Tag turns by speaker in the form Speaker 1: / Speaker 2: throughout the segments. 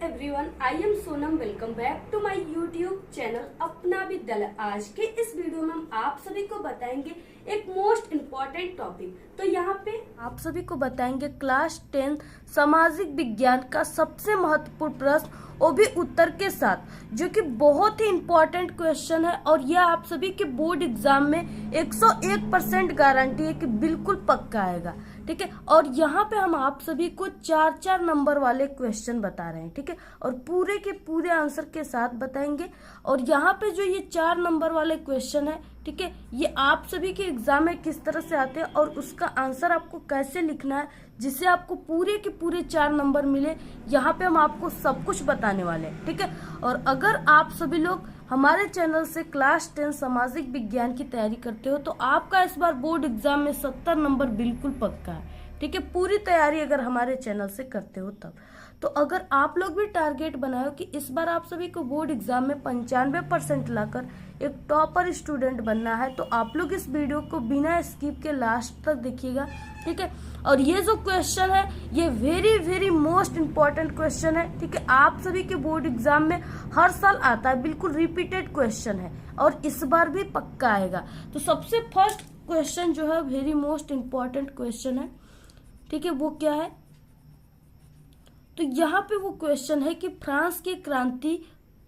Speaker 1: Everyone, I am Sonam. Welcome back to my YouTube channel Apna Vidyalaya. आज के इस वीडियो में हम आप सभी को बताएंगे एक मोस्ट इम्पोर्टेंट टॉपिक। तो यहाँ पे आप सभी को बताएंगे क्लास 10 सामाजिक विज्ञान का सबसे महत्वपूर्ण प्रश्न, वो भी उत्तर के साथ, जो कि बहुत ही इम्पोर्टेंट क्वेश्चन है और यह आप सभी के बोर्ड एग्जाम में 101% गारंटी है कि बिल्कुल पक्का आएगा। ठीक है, और यहाँ पे हम आप सभी को 4-4 नंबर वाले क्वेश्चन बता रहे हैं। ठीक है, और पूरे के पूरे आंसर के साथ बताएंगे। और यहाँ पे जो ये 4 नंबर वाले क्वेश्चन है, ठीक है, ये आप सभी के एग्जाम में किस तरह से आते हैं और उसका आंसर आपको कैसे लिखना है जिससे आपको पूरे के पूरे 4 नंबर मिले, यहाँ पे हम आपको सब कुछ बताने वाले हैं। ठीक है, और अगर आप सभी लोग हमारे चैनल से क्लास 10 सामाजिक विज्ञान की तैयारी करते हो तो आपका इस बार बोर्ड एग्जाम में 70 नंबर बिल्कुल पक्का है। ठीक है, पूरी तैयारी अगर हमारे चैनल से करते हो तब। तो अगर आप लोग भी टारगेट बनाओ कि इस बार आप सभी को बोर्ड एग्जाम में 95% लाकर एक टॉपर स्टूडेंट बनना है, तो आप लोग इस वीडियो को बिना स्किप के लास्ट तक देखिएगा। ठीक है, और ये जो क्वेश्चन है ये very very most important question है। ठीक है, आप सभी के बोर्ड एग्जाम में हर साल आता है, बिल्कुल रिपीटेड क्वेश्चन है और इस बार भी पक्का आएगा। तो सबसे फर्स्ट क्वेश्चन जो है वेरी मोस्ट इम्पोर्टेंट क्वेश्चन है। ठीक है, वो क्या है? तो यहाँ पे वो क्वेश्चन है कि फ्रांस की क्रांति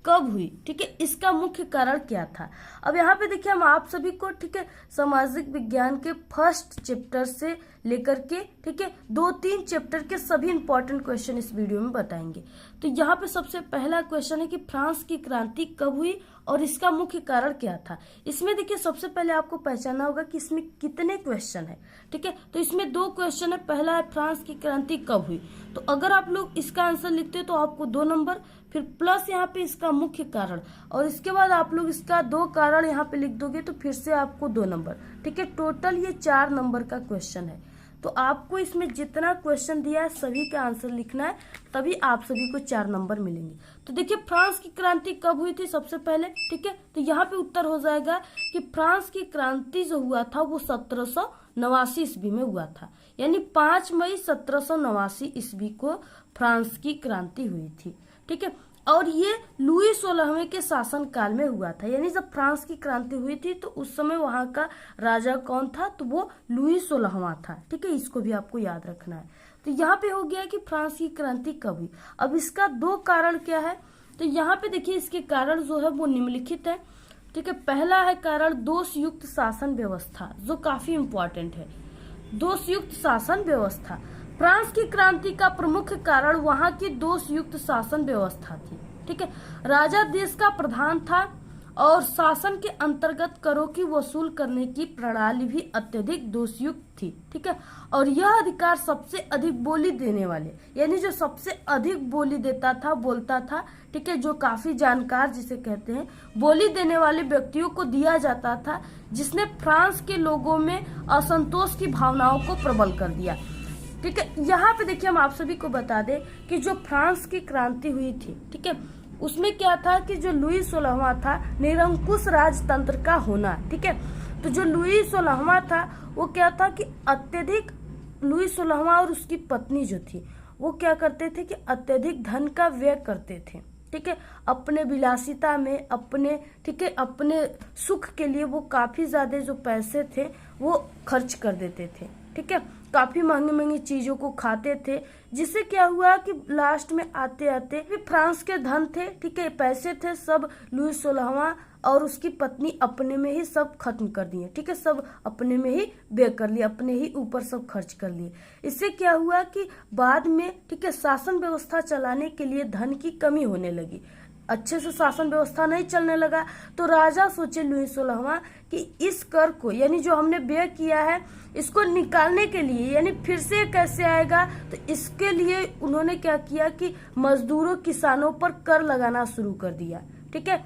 Speaker 1: कब हुई। ठीक है, इसका मुख्य कारण क्या था। अब यहाँ पे देखिए, हम आप सभी को, ठीक है, सामाजिक विज्ञान के फर्स्ट चैप्टर से लेकर के, ठीक है, 2-3 चैप्टर के सभी इंपॉर्टेंट क्वेश्चन इस वीडियो में बताएंगे। तो यहाँ पे सबसे पहला क्वेश्चन है कि फ्रांस की क्रांति कब हुई और इसका मुख्य कारण क्या था। इसमें देखिए, सबसे पहले आपको पहचानना होगा कि इसमें कितने क्वेश्चन है। ठीक है, तो इसमें 2 क्वेश्चन है। पहला है फ्रांस की क्रांति कब हुई, तो अगर आप लोग इसका आंसर लिखते हो तो आपको 2 नंबर, फिर प्लस यहाँ पे इसका मुख्य कारण, और इसके बाद आप लोग इसका 2 कारण यहाँ पे लिख दोगे तो फिर से आपको 2 नंबर। ठीक है, टोटल ये 4 नंबर का क्वेश्चन है। तो आपको इसमें जितना क्वेश्चन दिया है सभी का आंसर लिखना है, तभी आप सभी को 4 नंबर मिलेंगे। तो देखिए, फ्रांस की क्रांति कब हुई थी सबसे पहले। ठीक है, तो यहाँ पे उत्तर हो जाएगा कि फ्रांस की क्रांति जो हुआ था वो 1789 ईस्वी में हुआ था, यानी 5 मई 1789 ईस्वी को फ्रांस की क्रांति हुई थी। ठीक है, और ये लुई 16वें के शासन काल में हुआ था, यानी जब फ्रांस की क्रांति हुई थी तो उस समय वहां का राजा कौन था, तो वो लुई 16वां था। ठीक है, इसको भी आपको याद रखना है। तो यहाँ पे हो गया कि फ्रांस की क्रांति कब हुई। अब इसका 2 कारण क्या है, तो यहाँ पे देखिए इसके कारण जो है वो निम्नलिखित है। ठीक है, पहला है कारण दोषयुक्त शासन व्यवस्था, जो काफी इम्पोर्टेंट है। दोषयुक्त शासन व्यवस्था, फ्रांस की क्रांति का प्रमुख कारण वहां की दोषयुक्त शासन व्यवस्था थी। ठीक है, राजा देश का प्रधान था और शासन के अंतर्गत करों की वसूल करने की प्रणाली भी अत्यधिक दोषयुक्त थी। ठीक है, और यह अधिकार सबसे अधिक बोली देने वाले, यानी जो सबसे अधिक बोली देता था, बोलता था, ठीक है, जो काफी जानकार जिसे कहते हैं, बोली देने वाले व्यक्तियों को दिया जाता था, जिसने फ्रांस के लोगों में असंतोष की भावनाओं को प्रबल कर दिया। ठीक है, यहाँ पे देखिए, हम आप सभी को बता दें कि जो फ्रांस की क्रांति हुई थी, ठीक है, उसमें क्या था कि जो लुई 16वां था, निरंकुश राजतंत्र का होना। ठीक है, तो जो लुई 16वां था वो क्या था कि अत्यधिक, लुई 16वां और उसकी पत्नी जो थी वो क्या करते थे कि अत्यधिक धन का व्यय करते थे। ठीक है, अपने विलासिता में, अपने, ठीक है, अपने सुख के लिए वो काफी ज्यादा जो पैसे थे वो खर्च कर देते थे। ठीक है, काफी महंगी महंगी चीजों को खाते थे, जिससे क्या हुआ कि लास्ट में आते आते फ्रांस के धन थे, ठीक है, पैसे थे, सब लुई 16वां और उसकी पत्नी अपने में ही सब खत्म कर दिए। ठीक है, सब अपने में ही व्यय कर लिए, अपने ही ऊपर सब खर्च कर लिए। इससे क्या हुआ कि बाद में, ठीक है, शासन व्यवस्था चलाने के लिए धन की कमी होने लगी, अच्छे से शासन व्यवस्था नहीं चलने लगा। तो राजा सोचे लुई 16वां कि इस कर को, यानी जो हमने व्यय किया है, इसको निकालने के लिए, यानी फिर से कैसे आएगा, तो इसके लिए उन्होंने क्या किया कि मजदूरों, किसानों पर कर लगाना शुरू कर दिया। ठीक है,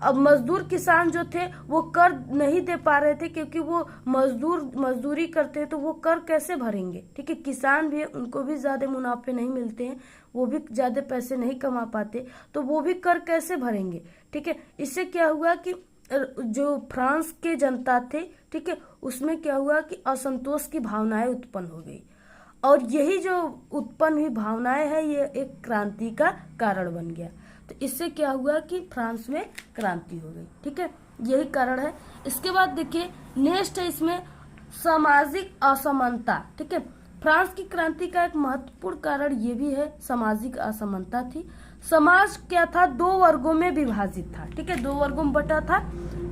Speaker 1: अब मजदूर किसान जो थे वो कर नहीं दे पा रहे थे, क्योंकि वो मजदूरी करते हैं तो वो कर कैसे भरेंगे। ठीक है, किसान भी, उनको भी ज्यादा मुनाफे नहीं मिलते हैं, वो भी ज्यादा पैसे नहीं कमा पाते, तो वो भी कर कैसे भरेंगे। ठीक है, इससे क्या हुआ कि जो फ्रांस के जनता थे, ठीक है, उसमें क्या हुआ कि असंतोष की भावनाएं उत्पन्न हो गई।
Speaker 2: और यही जो उत्पन्न हुई भावनाएं है ये एक क्रांति का कारण बन गया। तो इससे क्या हुआ कि फ्रांस में क्रांति हो गई। ठीक है, यही कारण है। इसके बाद देखिए नेक्स्ट है इसमें सामाजिक असमानता। ठीक है, फ्रांस की क्रांति का एक महत्वपूर्ण कारण ये भी है सामाजिक असमानता थी। समाज क्या था, दो वर्गों में विभाजित था। ठीक है, दो वर्गों में बटा था।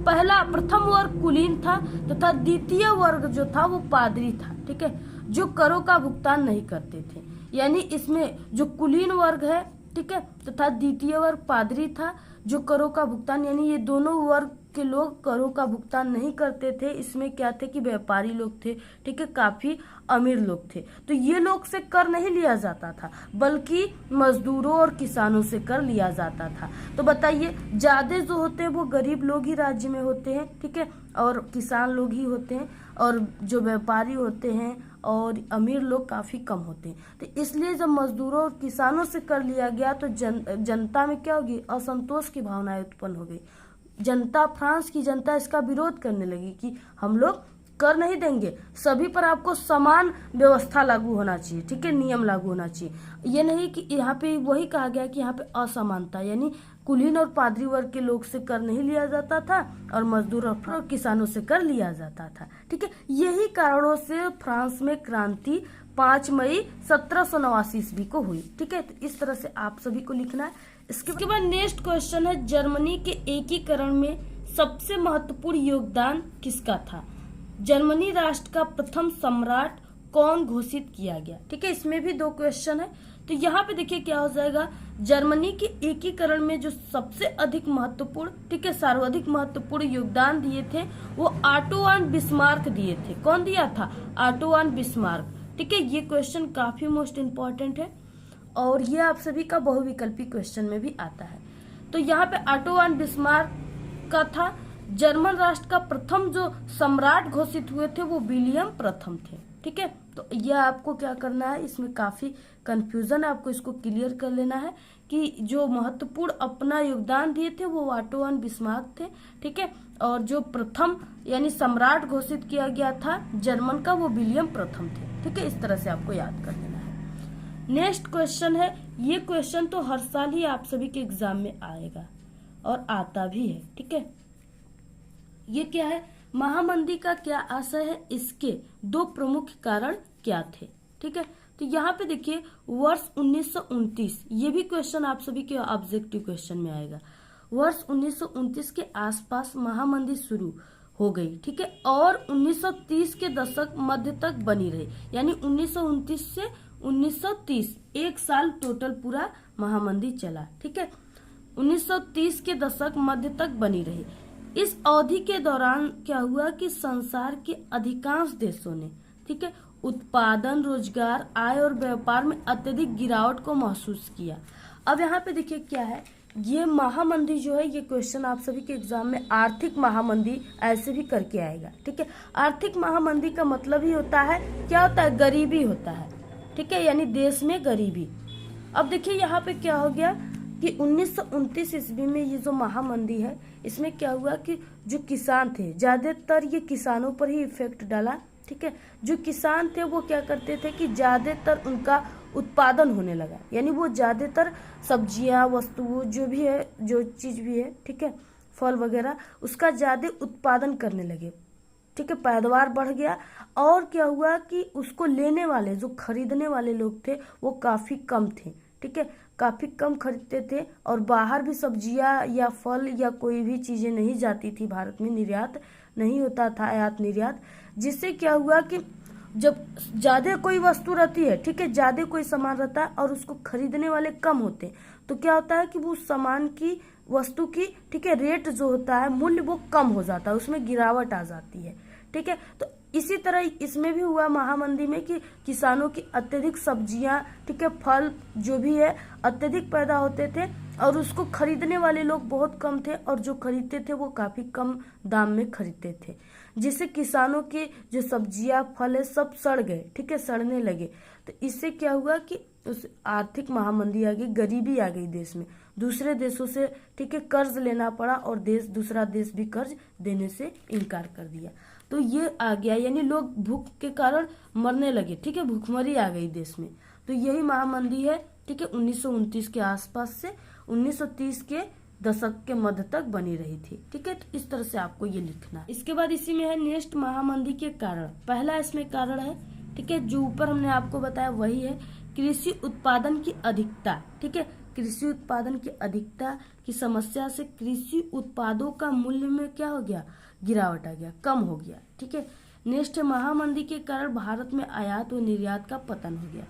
Speaker 2: प्रथम वर्ग कुलीन था तथा द्वितीय वर्ग जो था वो पादरी था। ठीक है, जो करों का भुगतान नहीं करते थे। यानी इसमें जो कुलीन वर्ग है, ठीक है, तथा द्वितीय वर्ग पादरी था जो करों का भुगतान, यानी ये दोनों वर्ग के लोग करों का भुगतान नहीं करते थे। इसमें क्या थे कि व्यापारी लोग थे, ठीक है, काफी अमीर लोग थे। तो ये लोग से कर नहीं लिया जाता था बल्कि मजदूरों और किसानों से कर लिया जाता था। तो बताइए ज्यादा जो होते हैं वो गरीब लोग ही राज्य में होते हैं। ठीक है, और किसान लोग ही होते हैं, और जो व्यापारी होते हैं और अमीर लोग काफी कम होते हैं। तो इसलिए जब मजदूरों और किसानों से कर लिया गया तो जनता में क्या होगी, असंतोष की भावनाएं उत्पन्न हो गई। जनता, फ्रांस की जनता इसका विरोध करने लगी कि हम लोग कर नहीं देंगे, सभी पर आपको समान व्यवस्था लागू होना चाहिए। ठीक है, नियम लागू होना चाहिए। ये नहीं कि यहाँ पे वही कहा गया कि यहाँ पे असमानता, यानी कुलीन और पादरी वर्ग के लोग से कर नहीं लिया जाता था और मजदूर और किसानों से कर लिया जाता था। ठीक है, यही कारणों से फ्रांस में क्रांति 5 मई 1789 ईस्वी को हुई। ठीक है, तो इस तरह से आप सभी को लिखना है। इसके बाद नेक्स्ट क्वेश्चन है, जर्मनी के एकीकरण में सबसे महत्वपूर्ण योगदान किसका था? जर्मनी राष्ट्र का प्रथम सम्राट कौन घोषित किया गया? ठीक है, इसमें भी 2 क्वेश्चन है। तो यहाँ पे देखिए क्या हो जाएगा, जर्मनी के एकीकरण में जो सबसे अधिक महत्वपूर्ण, ठीक है, सर्वाधिक महत्वपूर्ण योगदान दिए थे वो ऑटो वन बिस्मार्क दिए थे। कौन दिया था? Auto von Bismarck. ठीक है, ये क्वेश्चन काफी मोस्ट इम्पोर्टेंट है और ये आप सभी का बहुविकल्पी क्वेश्चन में भी आता है। तो यहाँ पे ऑटो वन बिस्मार्क का था। जर्मन राष्ट्र का प्रथम जो सम्राट घोषित हुए थे वो विलियम प्रथम थे। ठीक है, तो यह आपको क्या करना है, इसमें काफी कंफ्यूजन है, आपको इसको क्लियर कर लेना है कि जो महत्वपूर्ण अपना योगदान दिए थे वो ऑटो वन बिस्मार्क थे। ठीक है, और जो प्रथम यानी सम्राट घोषित किया गया था जर्मन का वो विलियम प्रथम थे। ठीक है, इस तरह से आपको याद कर लेना है। नेक्स्ट क्वेश्चन है, ये क्वेश्चन तो हर साल ही आप सभी के एग्जाम में आएगा और आता भी है। ठीक है, ये क्या है, महामंदी का क्या आशय है, इसके 2 प्रमुख कारण क्या थे? ठीक है, तो यहाँ पे देखिए वर्ष 1929, ये भी क्वेश्चन आप सभी के ऑब्जेक्टिव क्वेश्चन में आएगा। वर्ष 1929 के आसपास महामंदी शुरू हो गई। ठीक है, और 1930 के दशक मध्य तक बनी रही, यानी 1929 से 1930 1 साल टोटल पूरा महामंदी चला। ठीक है, 1930 के दशक मध्य तक बनी रही। इस अवधि के दौरान क्या हुआ कि संसार के अधिकांश देशों ने, ठीक है, उत्पादन, रोजगार, आय और व्यापार में अत्यधिक गिरावट को महसूस किया। अब यहाँ पे देखिए क्या है, ये महामंदी जो है, ये क्वेश्चन आप सभी के एग्जाम में आर्थिक महामंदी ऐसे भी करके आएगा। ठीक है, आर्थिक महामंदी का मतलब ही होता है, क्या होता है, गरीबी होता है। ठीक है, यानी देश में गरीबी। अब देखिए यहाँ पे क्या हो गया कि 1929 ईस्वी में ये जो महामंदी है, इसमें क्या हुआ कि जो किसान थे, ज्यादातर ये किसानों पर ही इफेक्ट डाला। ठीक है, जो किसान थे वो क्या करते थे कि ज्यादातर उनका उत्पादन होने लगा, यानी वो ज्यादातर सब्जियां, वस्तुओं जो भी है, जो चीज भी है, ठीक है, फल वगैरह, उसका ज्यादा उत्पादन करने लगे। ठीक है, पैदावार बढ़ गया और क्या हुआ कि उसको लेने वाले, जो खरीदने वाले लोग थे वो काफी कम थे। ठीक है, काफी कम खरीदते थे और बाहर भी सब्जियां या फल या कोई भी चीजें नहीं जाती थी, भारत में निर्यात नहीं होता था, आयात निर्यात। जिससे क्या हुआ कि जब ज्यादा कोई वस्तु रहती है, ठीक है, ज्यादा कोई सामान रहता है और उसको खरीदने वाले कम होते, तो क्या होता है कि वो सामान की, वस्तु की, ठीक है, रेट जो होता है, मूल्य वो कम हो जाता है, उसमें गिरावट आ जाती है। ठीक है, तो इसी तरह इसमें भी हुआ महामंदी में कि किसानों की अत्यधिक सब्जियां, ठीक है, फल जो भी है अत्यधिक पैदा होते थे और उसको खरीदने वाले लोग बहुत कम थे और जो खरीदते थे वो काफी कम दाम में खरीदते थे, जिससे किसानों के जो सब्जियां, फल है सब सड़ गए। ठीक है, सड़ने लगे। तो इससे क्या हुआ कि उस आर्थिक महामंदी आ गई, गरीबी आ गई देश में, दूसरे देशों से, ठीक है, कर्ज लेना पड़ा और दूसरा देश भी कर्ज देने से इनकार कर दिया। तो ये आ गया, यानी लोग भूख के कारण मरने लगे, ठीक है, भूखमरी आ गई देश में। तो यही महामंदी है, ठीक है, 1929 के आसपास से 1930 के दशक के मध्य तक बनी रही थी, ठीक है। तो इस तरह से आपको ये लिखना है। इसके बाद इसी में है नेक्स्ट महामंदी के कारण। पहला इसमें कारण है, ठीक है, जो ऊपर हमने आपको बताया वही है, कृषि उत्पादन की अधिकता, ठीक है। कृषि उत्पादन की अधिकता की समस्या से कृषि उत्पादों का मूल्य में क्या हो गया, गिरावट आ गया, कम हो गया, ठीक है। नेक्स्ट महामंदी के कारण भारत में आयात व निर्यात का पतन हो गया।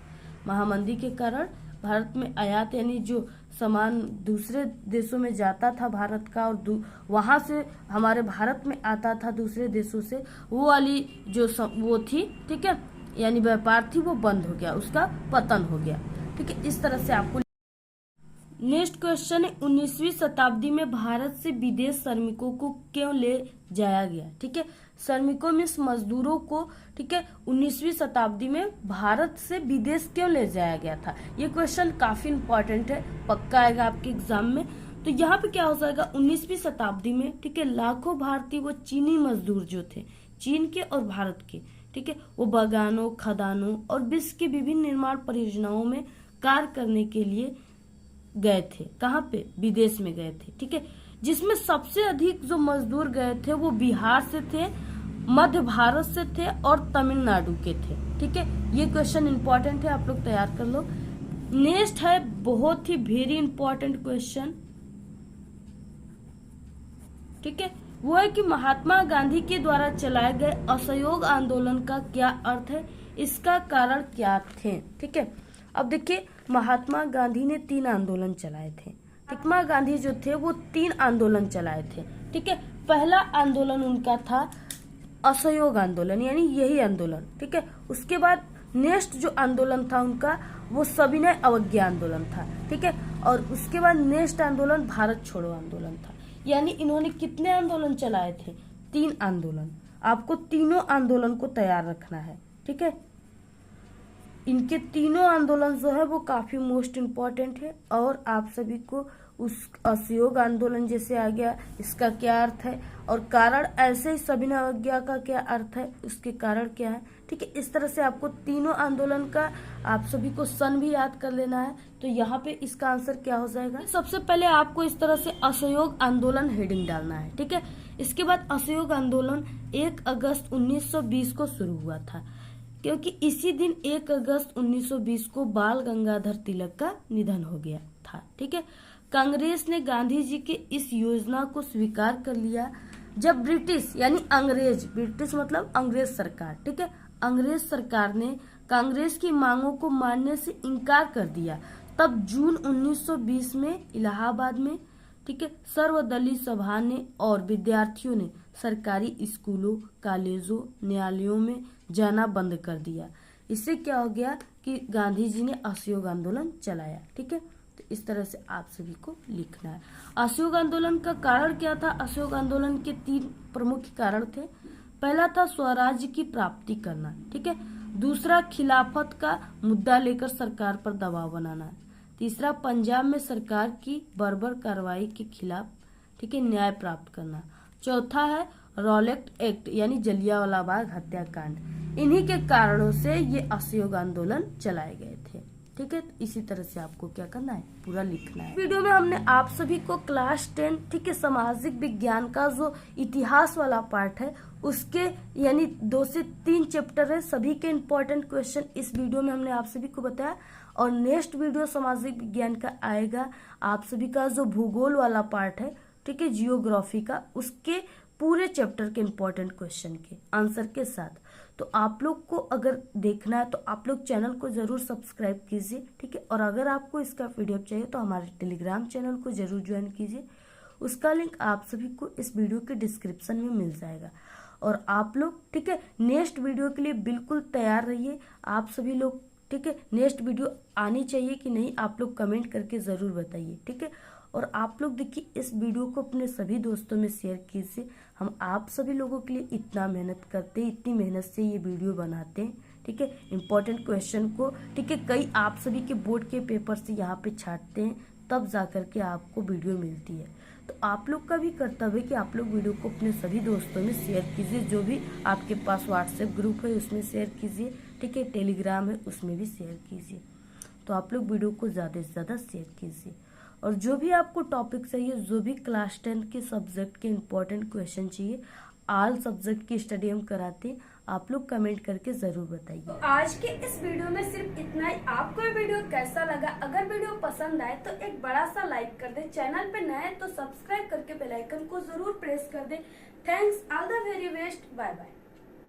Speaker 2: महामंदी के कारण भारत में आयात यानी जो सामान दूसरे देशों में जाता था भारत का और वहां से हमारे भारत में आता था दूसरे देशों से, वो वाली जो वो थी, ठीक है, यानी व्यापार थी, वो बंद हो गया, उसका पतन हो गया, ठीक है। इस तरह से आपको नेक्स्ट क्वेश्चन है, 19वीं शताब्दी में भारत से विदेश श्रमिकों को क्यों ले जाया गया, ठीक है। श्रमिकों में मजदूरों को, ठीक है, 19वीं शताब्दी में भारत से विदेश क्यों ले जाया गया था। ये क्वेश्चन काफी इंपॉर्टेंट है, पक्का आएगा आपके एग्जाम में। तो यहाँ पे क्या हो जाएगा, 19वीं शताब्दी में, ठीक है, लाखों भारतीय वो चीनी मजदूर जो थे, चीन के और भारत के, ठीक है, वो बागानों, खदानों और विश्व के विभिन्न निर्माण परियोजनाओं में कार्य करने के लिए गए थे। कहाँ पे, विदेश में गए थे, ठीक है। जिसमें सबसे अधिक जो मजदूर गए थे वो बिहार से थे, मध्य भारत से थे और तमिलनाडु के थे, ठीक है। ये क्वेश्चन इंपॉर्टेंट है, आप लोग तैयार कर लो। नेक्स्ट है बहुत ही वेरी इंपॉर्टेंट क्वेश्चन, ठीक है, वो है कि महात्मा गांधी के द्वारा चलाए गए असहयोग आंदोलन का क्या अर्थ है, इसका कारण क्या थे, ठीक है। अब देखिए, महात्मा गांधी ने 3 आंदोलन चलाए थे। महात्मा गांधी जो थे वो 3 आंदोलन चलाए थे, ठीक है। पहला आंदोलन उनका था असहयोग आंदोलन, यानी यही आंदोलन, ठीक है। उसके बाद नेक्स्ट जो आंदोलन था उनका वो सविनय अवज्ञा आंदोलन था, ठीक है। और उसके बाद नेक्स्ट आंदोलन भारत छोड़ो आंदोलन था। यानी इन्होंने कितने आंदोलन चलाए थे, 3 आंदोलन। आपको तीनों आंदोलन को तैयार रखना है, ठीक है। इनके तीनों आंदोलन जो है वो काफी मोस्ट इम्पोर्टेंट है। और आप सभी को उस असहयोग आंदोलन जैसे आ गया, इसका क्या अर्थ है, और कारण ऐसे ही सविनय अवज्ञा का क्या अर्थ है, उसके कारण क्या है, ठीक है। इस तरह से आपको तीनों आंदोलन का आप सभी को सन भी याद कर लेना है। तो यहाँ पे इसका आंसर क्या हो जाएगा, सबसे पहले आपको इस तरह से असहयोग आंदोलन हेडिंग डालना है, ठीक है। इसके बाद असहयोग आंदोलन 1 अगस्त 1920 को शुरू हुआ था, क्योंकि इसी दिन 1 अगस्त 1920 को बाल गंगाधर तिलक का निधन हो गया था, ठीक है। कांग्रेस ने गांधी जी के इस योजना को स्वीकार कर लिया जब ब्रिटिश यानी अंग्रेज, ब्रिटिश मतलब अंग्रेज सरकार, ठीक है, अंग्रेज सरकार ने कांग्रेस की मांगों को मानने से इनकार कर दिया। तब जून 1920 में इलाहाबाद में, ठीक है, सर्वदलीय सभा ने और विद्यार्थियों ने सरकारी स्कूलों, कॉलेजों, न्यायालयों में जाना बंद कर दिया। इससे क्या हो गया कि गांधी जी ने असहयोग आंदोलन चलाया, ठीक है। तो इस तरह से आप सभी को लिखना है। असहयोग आंदोलन का कारण क्या था, असहयोग आंदोलन के 3 प्रमुख कारण थे। पहला था स्वराज्य की प्राप्ति करना, ठीक है। दूसरा खिलाफत का मुद्दा लेकर सरकार पर दबाव बनाना। तीसरा पंजाब में सरकार की बर्बर कार्रवाई के खिलाफ, ठीक है, न्याय प्राप्त करना। चौथा है रॉलेट एक्ट यानी जलियांवाला बाग हत्याकांड। इन्हीं के कारणों से ये असहयोग आंदोलन चलाए गए थे, ठीक है। इसी तरह से आपको क्या करना है, पूरा लिखना है। वीडियो में हमने आप सभी को क्लास 10, ठीक है, सामाजिक विज्ञान का जो इतिहास वाला पार्ट है उसके यानी 2 से 3 चैप्टर है, सभी के इम्पोर्टेंट क्वेश्चन इस वीडियो में हमने आप सभी को बताया। और नेक्स्ट वीडियो सामाजिक विज्ञान का आएगा, आप सभी का जो भूगोल वाला पार्ट है, ठीक है, जियोग्राफी का, उसके पूरे चैप्टर के इम्पोर्टेंट क्वेश्चन के आंसर के साथ। तो आप लोग को अगर देखना है तो आप लोग चैनल को जरूर सब्सक्राइब कीजिए, ठीक है। और अगर आपको इसका पीडीएफ चाहिए तो हमारे टेलीग्राम चैनल को जरूर ज्वाइन कीजिए, उसका लिंक आप सभी को इस वीडियो के डिस्क्रिप्शन में मिल जाएगा। और आप लोग, ठीक है, नेक्स्ट वीडियो के लिए बिल्कुल तैयार रहिए आप सभी लोग, ठीक है। नेक्स्ट वीडियो आनी चाहिए कि नहीं, आप लोग कमेंट करके जरूर बताइए, ठीक है। और आप लोग देखिए इस वीडियो को अपने सभी दोस्तों में शेयर कीजिए। हम आप सभी लोगों के लिए इतना मेहनत करते हैं, इतनी मेहनत से ये वीडियो बनाते हैं, ठीक है। इम्पोर्टेंट क्वेश्चन को, ठीक है, कई आप सभी के बोर्ड के पेपर से यहाँ पे छाटते हैं, तब जाकर के आपको वीडियो मिलती है। तो आप लोग का भी कर्तव्य है कि आप लोग वीडियो को अपने सभी दोस्तों में शेयर कीजिए। जो भी आपके पास व्हाट्सएप ग्रुप है उसमें शेयर कीजिए, ठीक है, टेलीग्राम है उसमें भी शेयर कीजिए। तो आप लोग वीडियो को ज़्यादा से ज़्यादा शेयर कीजिए। और जो भी आपको टॉपिक चाहिए, जो भी क्लास 10 के सब्जेक्ट के इम्पोर्टेंट क्वेश्चन चाहिए, ऑल सब्जेक्ट की स्टडी हम कराते हैं, आप लोग कमेंट करके जरूर बताइए।
Speaker 1: तो आज के इस वीडियो में सिर्फ इतना ही। आपको ये वीडियो कैसा लगा? अगर वीडियो पसंद आए तो एक बड़ा सा लाइक कर दे, चैनल पे नए तो सब्सक्राइब करके बेल आइकन को जरूर प्रेस कर दे। Thanks, all the very best, bye bye.